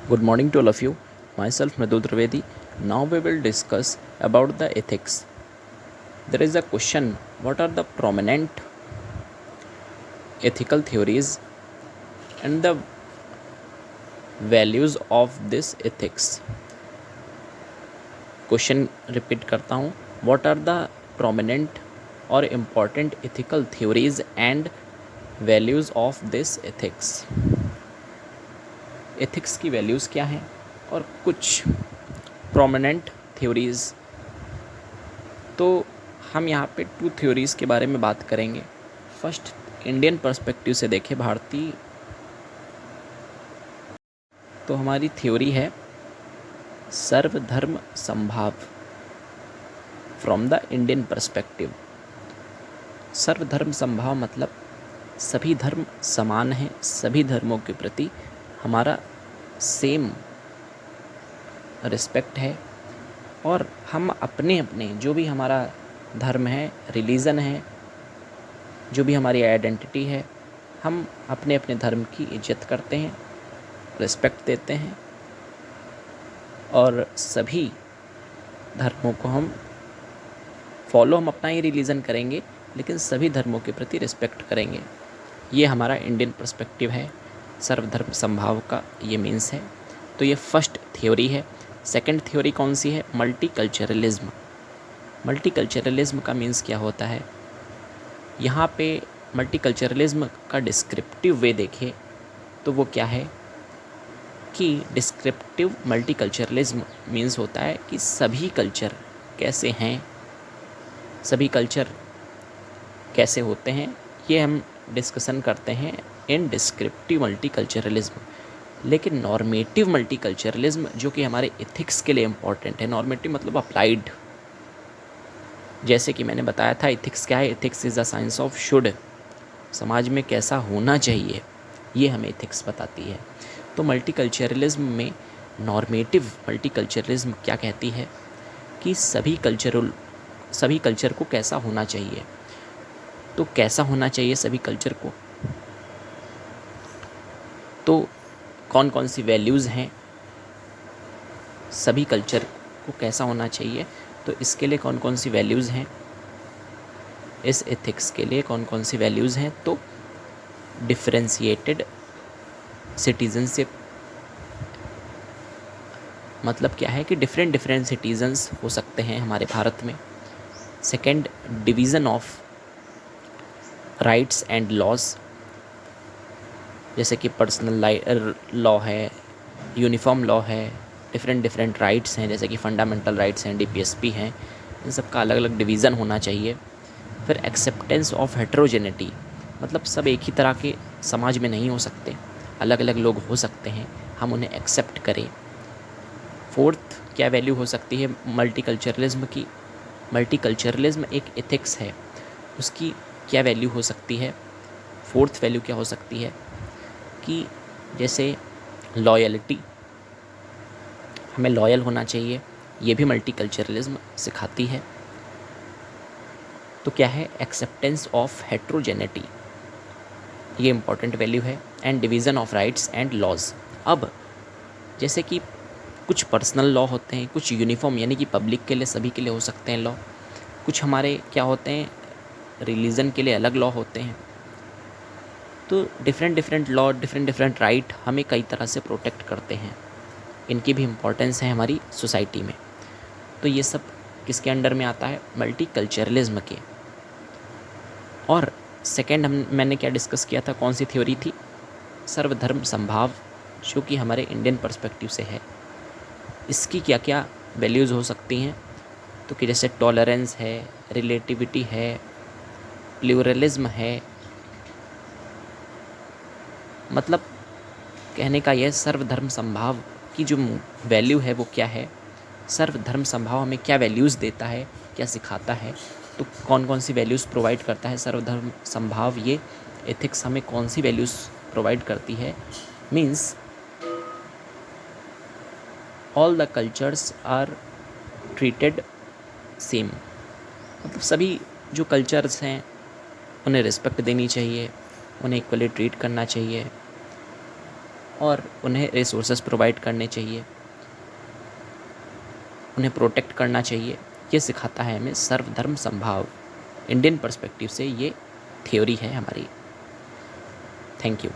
Good morning to all of you. Myself Madhu Trivedi. Now we will discuss about the ethics. There is a question: what are the prominent ethical theories and the values of this ethics? Question repeat करता हूँ. What are the prominent or important ethical theories and values of this ethics? Ethics की values क्या हैं और कुछ prominent theories. तो हम यहाँ पे 2 थ्योरीज़ के बारे में बात करेंगे. फर्स्ट, इंडियन पर्सपेक्टिव से देखें भारतीय, तो हमारी थ्योरी है सर्वधर्म समभाव. फ्रॉम द इंडियन पर्सपेक्टिव, सर्वधर्म समभाव मतलब सभी धर्म समान हैं, सभी धर्मों के प्रति हमारा सेम रिस्पेक्ट है और हम अपने अपने जो भी हमारा धर्म है, रिलीजन है, जो भी हमारी आइडेंटिटी है, हम अपने अपने धर्म की इज्जत करते हैं, रिस्पेक्ट देते हैं और सभी धर्मों को हम फॉलो, हम अपना ही रिलीजन करेंगे लेकिन सभी धर्मों के प्रति रिस्पेक्ट करेंगे. ये हमारा इंडियन पर्सपेक्टिव है. सर्वधर्म समभाव का ये मीन्स है. तो ये फर्स्ट थ्योरी है. सेकंड थ्योरी कौन सी है? मल्टीकल्चरलिज्म. मल्टीकल्चरलिज्म का मीन्स क्या होता है? यहाँ पे मल्टीकल्चरलिज्म का डिस्क्रिप्टिव वे देखें तो वो क्या है कि डिस्क्रिप्टिव मल्टीकल्चरलिज्म मीन्स होता है कि सभी कल्चर कैसे हैं, सभी कल्चर कैसे होते हैं, ये हम डिस्कशन करते हैं इन डिस्क्रिप्टिव मल्टीकल्चरलिज्म. लेकिन नॉर्मेटिव मल्टीकल्चरलिज्म जो कि हमारे इथिक्स के लिए इम्पॉर्टेंट है, नॉर्मेटिव मतलब अप्लाइड, जैसे कि मैंने बताया था इथिक्स क्या है? Ethics is the science of should. समाज में कैसा होना चाहिए ये हमें इथिक्स बताती है. तो मल्टीकल्चरलिज्म में नॉर्मेटिव मल्टीकल्चरलिज्म क्या कहती है कि सभी कल्चर को कैसा होना चाहिए. तो कैसा होना चाहिए सभी कल्चर को? तो कौन कौन सी वैल्यूज़ हैं, सभी कल्चर को कैसा होना चाहिए, तो इसके लिए कौन कौन सी वैल्यूज़ हैं, इस एथिक्स के लिए कौन कौन सी वैल्यूज़ हैं? तो डिफरेंशिएटेड सिटीजनशिप मतलब क्या है कि डिफरेंट सिटीजन्स हो सकते हैं हमारे भारत में. Second, division of rights and laws, जैसे कि पर्सनल लॉ है, यूनिफॉर्म लॉ है, डिफरेंट राइट्स हैं जैसे कि फंडामेंटल राइट्स हैं, डीपीएसपी हैं, इन सब का अलग अलग डिवीज़न होना चाहिए. फिर एक्सेप्टेंस ऑफ हेट्रोजेनिटी मतलब सब एक ही तरह के समाज में नहीं हो सकते, अलग अलग लोग हो सकते हैं, हम उन्हें एक्सेप्ट करें. फोर्थ, क्या वैल्यू हो सकती है मल्टीकल्चरलिज्म की? मल्टीकल्चरलिज्म एक एथिक्स है, उसकी क्या वैल्यू हो सकती है? फोर्थ वैल्यू क्या हो सकती है कि जैसे लॉयल्टी, हमें लॉयल होना चाहिए, ये भी मल्टीकल्चरलिज्म सिखाती है. तो क्या है? एक्सेप्टेंस ऑफ हेट्रोजेनिटी, ये इम्पॉर्टेंट वैल्यू है. And division of rights and laws. अब जैसे कि कुछ पर्सनल लॉ होते हैं, कुछ यूनिफॉर्म यानी कि पब्लिक के लिए, सभी के लिए हो सकते हैं लॉ. कुछ हमारे क्या होते हैं, रिलीजन के लिए अलग लॉ होते हैं. तो डिफरेंट लॉ, डिफरेंट राइट हमें कई तरह से प्रोटेक्ट करते हैं, इनकी भी इम्पोर्टेंस है हमारी सोसाइटी में. तो ये सब किसके अंडर में आता है? मल्टीकल्चरलिज्म के. और सेकंड मैंने क्या डिस्कस किया था, कौन सी थ्योरी थी? सर्वधर्म समभाव, जो कि हमारे इंडियन पर्सपेक्टिव से है. इसकी क्या क्या वैल्यूज़ हो सकती हैं? तो कि जैसे टॉलरेंस है, रिलेटिविटी है, प्लूरलिज्म है. मतलब कहने का यह सर्वधर्म समभाव की जो वैल्यू है वो क्या है, सर्वधर्म समभाव हमें क्या वैल्यूज़ देता है, क्या सिखाता है, तो कौन कौन सी वैल्यूज़ प्रोवाइड करता है सर्वधर्म समभाव. ये एथिक्स हमें कौन सी वैल्यूज़ प्रोवाइड करती है? Means all the cultures are treated same, मतलब सभी जो कल्चर्स हैं उन्हें रिस्पेक्ट देनी चाहिए, उन्हें इक्वली ट्रीट करना चाहिए और उन्हें रिसोर्सेज प्रोवाइड करने चाहिए, उन्हें प्रोटेक्ट करना चाहिए। ये सिखाता है हमें सर्वधर्म समभाव। इंडियन पर्सपेक्टिव से ये थ्योरी है हमारी। Thank you.